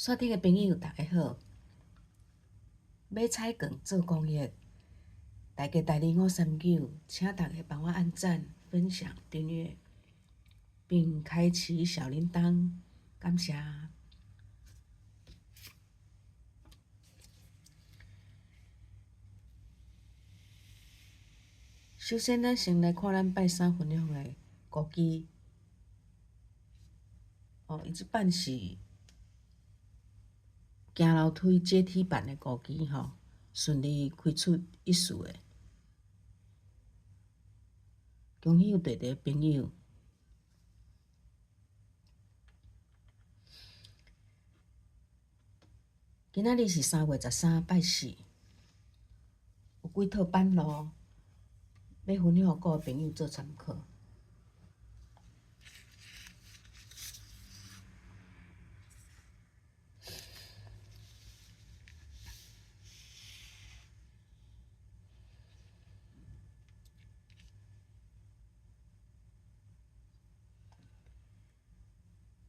线顶的朋友，大家好！买彩券做公益，大家22539，请大家帮我按赞、分享、订阅，并开启小铃铛，感谢。首先，咱先来看咱拜三分享的古机。伊即摆是行楼梯阶梯版的古机顺利开出1次的，恭喜有地地朋友。今仔日是3月13，拜四，有几套版路要分享予各位朋友做参考。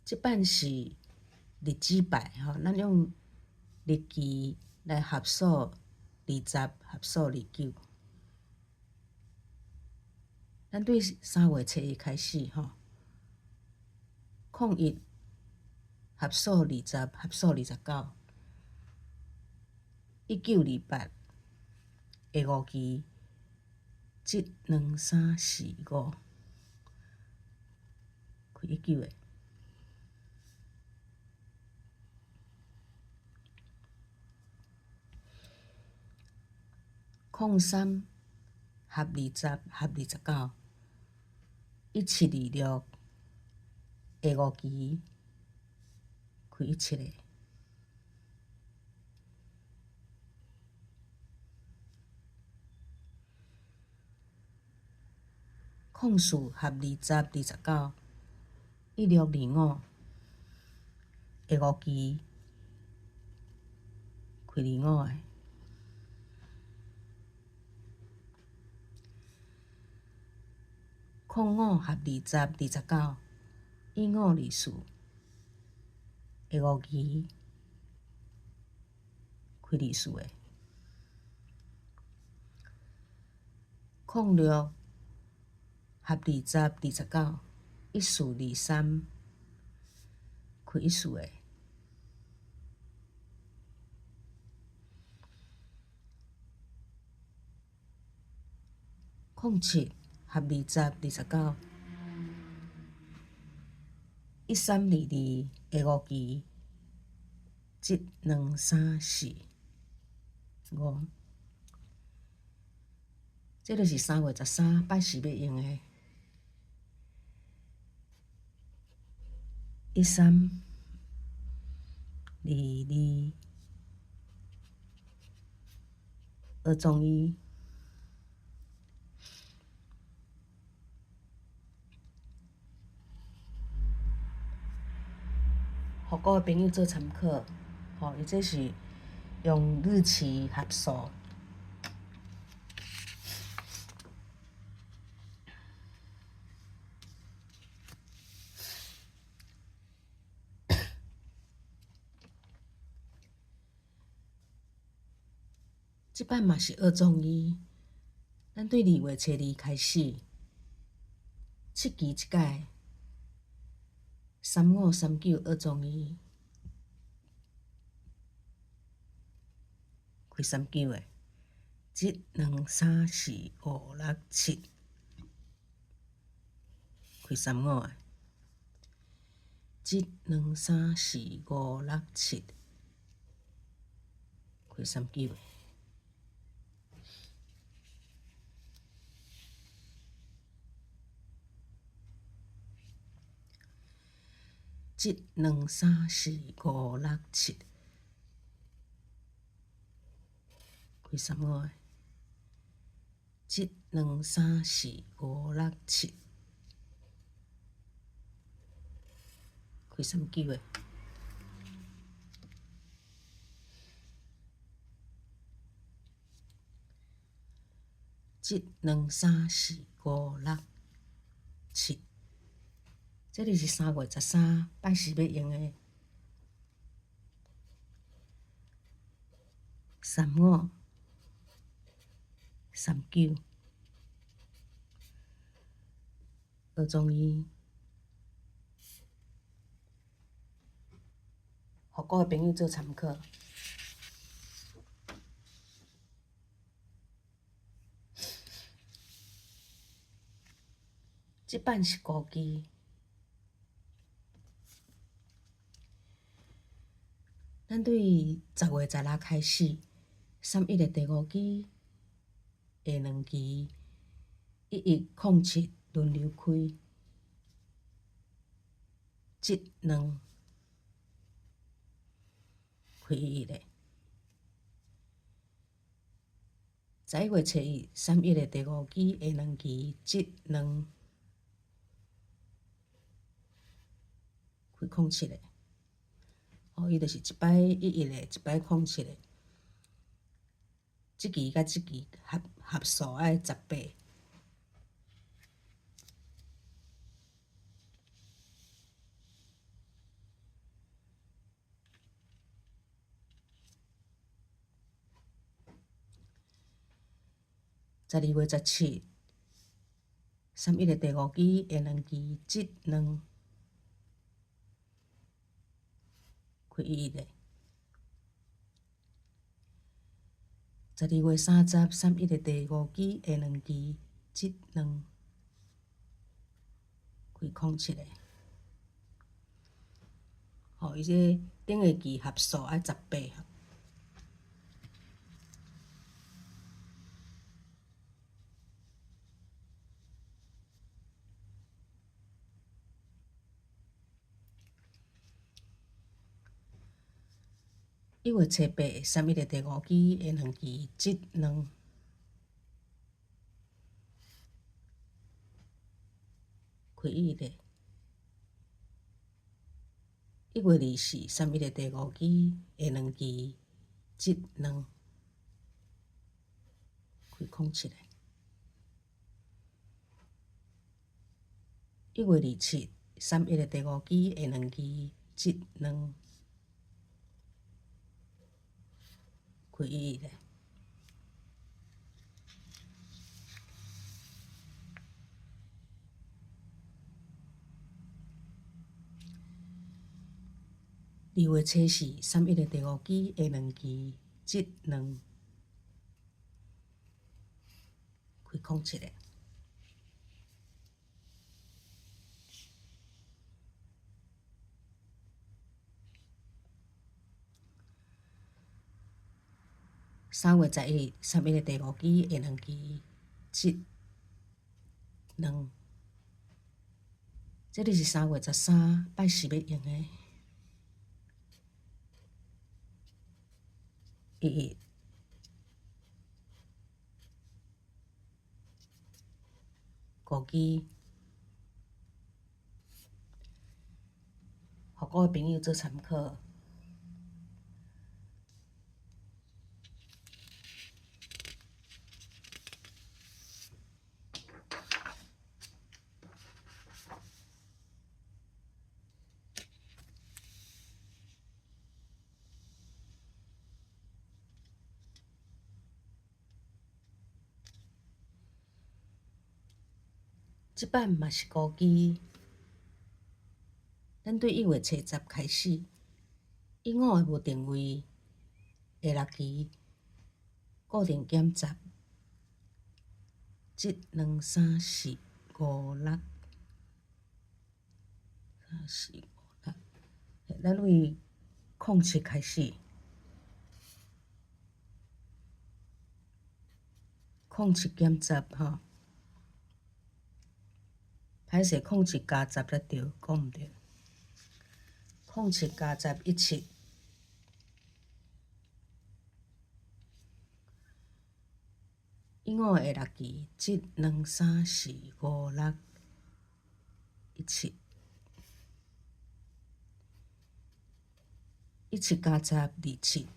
即摆是日子牌咱用日期来合数20，合数29。咱对3月初一开始01合数20，合数29。1928下5期1、2、3、4、5，开19个。03合20，合29。1726下5期开17个。04合20，29。1625下5期开25个。05合20，29。1524下5期开24个。06合20，29。1423开14个。07合20，29。1322下5期1、2、3、4、5。这就是3月13拜四要用的。13、22、2中1。予各位朋友做参考，伊这是用日期合数。即摆嘛是2中1，咱对2月初2开始，7期一届35、39、2中1开39个。1、2、3、4、5、6、7开35个。1、2、3、4、5、6、7开39个。1、2、3、4、5、6、7开35个。1、2、3、4、5、6、7开39个。1、2、3、4、5、6、7，这就是3月13拜四要用的。35、39。学中医，互各位朋友做参考。即版是枸杞，咱对10月16开始，31个第5期、下2期1107轮流开，即2开11个。11月初1、31个第5期、下2期即2开07个。伊就是一摆11个，一摆07个。即期甲即期合数爱18。12月17、31个第5期、下2期即2开11个。12月30、31个第5期、下2期即2开07个。伊这顶个期合数爱18。1月初8、31个第5期、下2期即2开11个。1月24、31个第5期、下2期即2开07个。1月27、31个第5期、下2期即2开11个。2月初4、31个第5期、下2期即2开07个。3月11、31个第5期、下2期即2。这里是3月13拜四要用的。11枸杞，互各位朋友做参考。即版嘛是枸杞，咱对1月初10开始，1、5个无定位，下6期固定减10，即2、3、4、5、6、3、4、5、6。咱为07开始，07减10吼。歹势07加10才对，讲毋对。07加10 17。1、5下6期即2、3、4、5、6、17。17加10 27。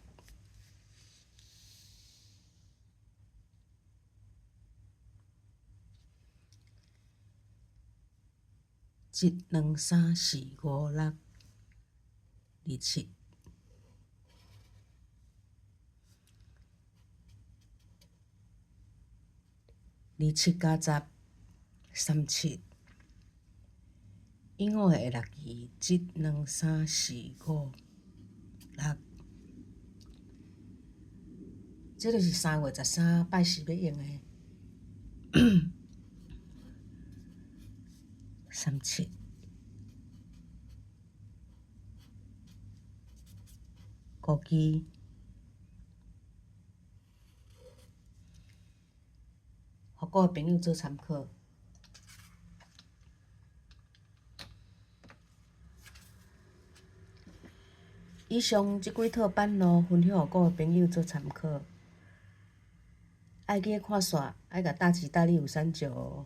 即2、3、4、5、6、27。27+1037，英語的日期1234566，這就是3月13拜四要用的37。古記，互各位朋友做參考。以上這幾套版路分享予各位朋友做參考。愛記看煞，愛甲大吉大利有三九哦，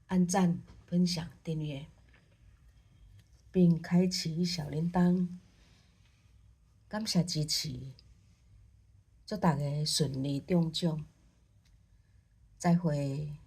按讚、分享、訂閱，並開啟小鈴鐺。感謝支持，祝大家順利中獎，再會。